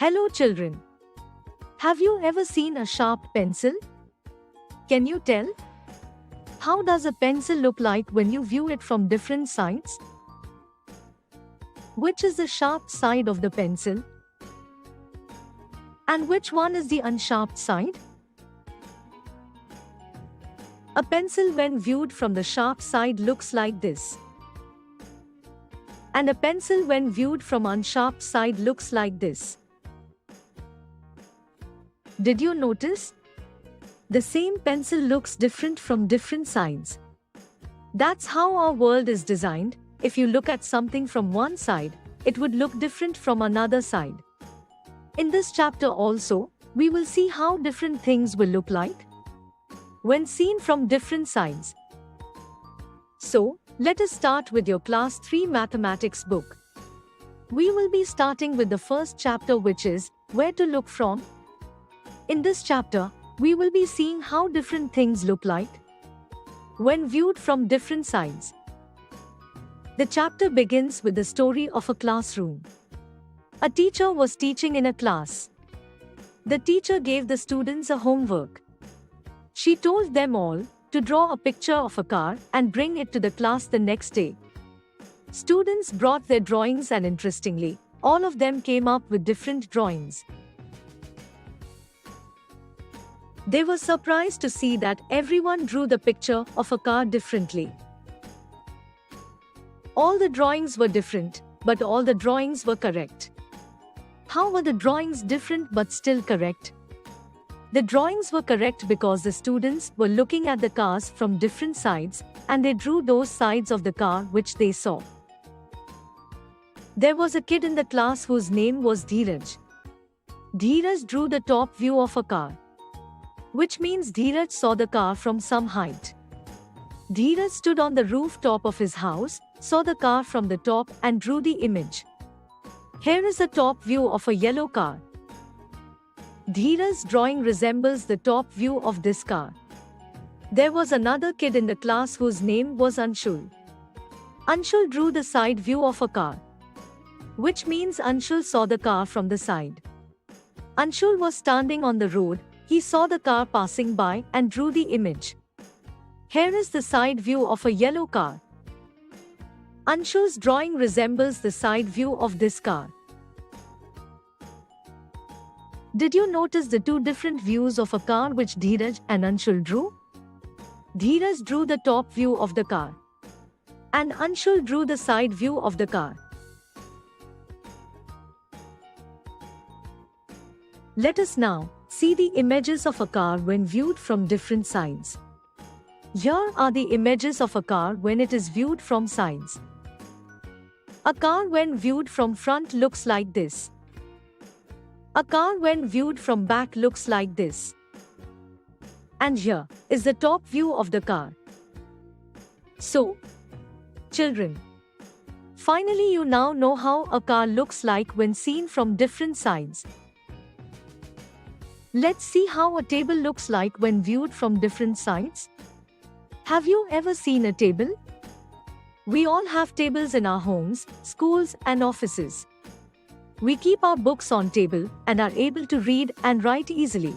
Hello children. Have you ever seen a sharp pencil? Can you tell? How does a pencil look like when you view it from different sides? Which is the sharp side of the pencil? And which one is the unsharp side? A pencil when viewed from the sharp side looks like this. And a pencil when viewed from unsharp side looks like this. Did you notice? The same pencil looks different from different sides. That's how our world is designed. If you look at something from one side, it would look different from another side. In this chapter also, we will see how different things will look like when seen from different sides. So, let us start with your Class 3 Mathematics book. We will be starting with the first chapter, which is Where to Look From. In this chapter, we will be seeing how different things look like when viewed from different sides. The chapter begins with the story of a classroom. A teacher was teaching in a class. The teacher gave the students a homework. She told them all to draw a picture of a car and bring it to the class the next day. Students brought their drawings, and interestingly, all of them came up with different drawings. They were surprised to see that everyone drew the picture of a car differently. All the drawings were different, but all the drawings were correct. How were the drawings different but still correct? The drawings were correct because the students were looking at the cars from different sides, and they drew those sides of the car which they saw. There was a kid in the class whose name was Dheeraj. Dheeraj drew the top view of a car, which means Dheeraj saw the car from some height. Dheeraj stood on the rooftop of his house, saw the car from the top and drew the image. Here is the top view of a yellow car. Dheeraj's drawing resembles the top view of this car. There was another kid in the class whose name was Anshul. Anshul drew the side view of a car, which means Anshul saw the car from the side. Anshul was standing on the road. He saw the car passing by and drew the image. Here is the side view of a yellow car. Anshul's drawing resembles the side view of this car. Did you notice the two different views of a car which Dheeraj and Anshul drew? Dheeraj drew the top view of the car, and Anshul drew the side view of the car. Let us now see the images of a car when viewed from different sides. Here are the images of a car when it is viewed from sides. A car when viewed from front looks like this. A car when viewed from back looks like this. And here is the top view of the car. So, children, finally you now know how a car looks like when seen from different sides. Let's see how a table looks like when viewed from different sides. Have you ever seen a table? We all have tables in our homes, schools and offices. We keep our books on table and are able to read and write easily.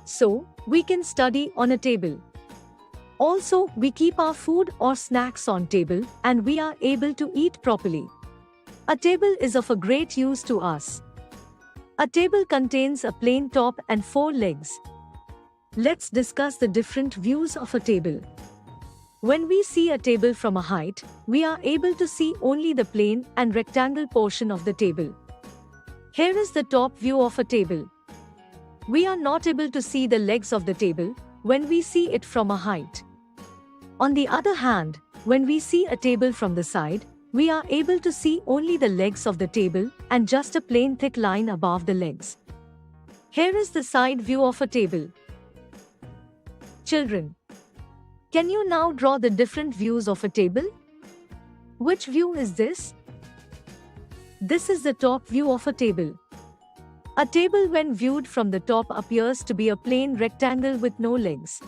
So, we can study on a table. Also, we keep our food or snacks on table and we are able to eat properly. A table is of a great use to us. A table contains a plain top and 4 legs. Let's discuss the different views of a table. When we see a table from a height, we are able to see only the plain and rectangle portion of the table. Here is the top view of a table. We are not able to see the legs of the table when we see it from a height. On the other hand, when we see a table from the side, we are able to see only the legs of the table and just a plain thick line above the legs. Here is the side view of a table. Children, can you now draw the different views of a table? Which view is this? This is the top view of a table. A table when viewed from the top appears to be a plain rectangle with no legs.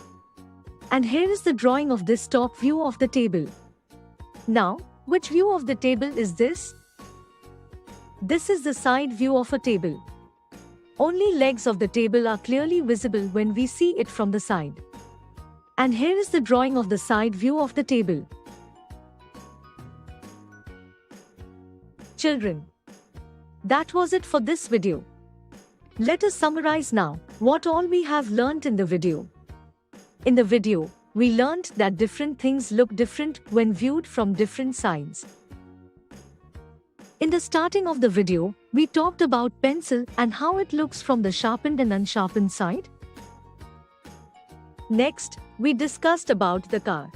And here is the drawing of this top view of the table. Now, which view of the table is this? This is the side view of a table. Only legs of the table are clearly visible when we see it from the side. And here is the drawing of the side view of the table. Children, that was it for this video. Let us summarize now what all we have learnt in the video. In the video, we learnt that different things look different when viewed from different sides. In the starting of the video, we talked about pencil and how it looks from the sharpened and unsharpened side. Next, we discussed about the car.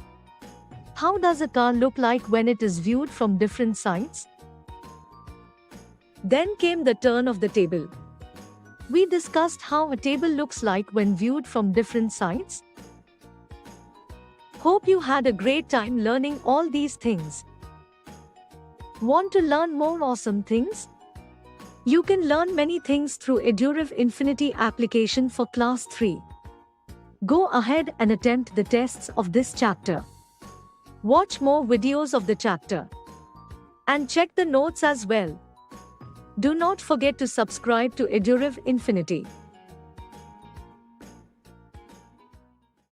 How does a car look like when it is viewed from different sides? Then came the turn of the table. We discussed how a table looks like when viewed from different sides. Hope you had a great time learning all these things. Want to learn more awesome things? You can learn many things through EduRev Infinity application for Class 3. Go ahead and attempt the tests of this chapter. Watch more videos of the chapter. And check the notes as well. Do not forget to subscribe to EduRev Infinity.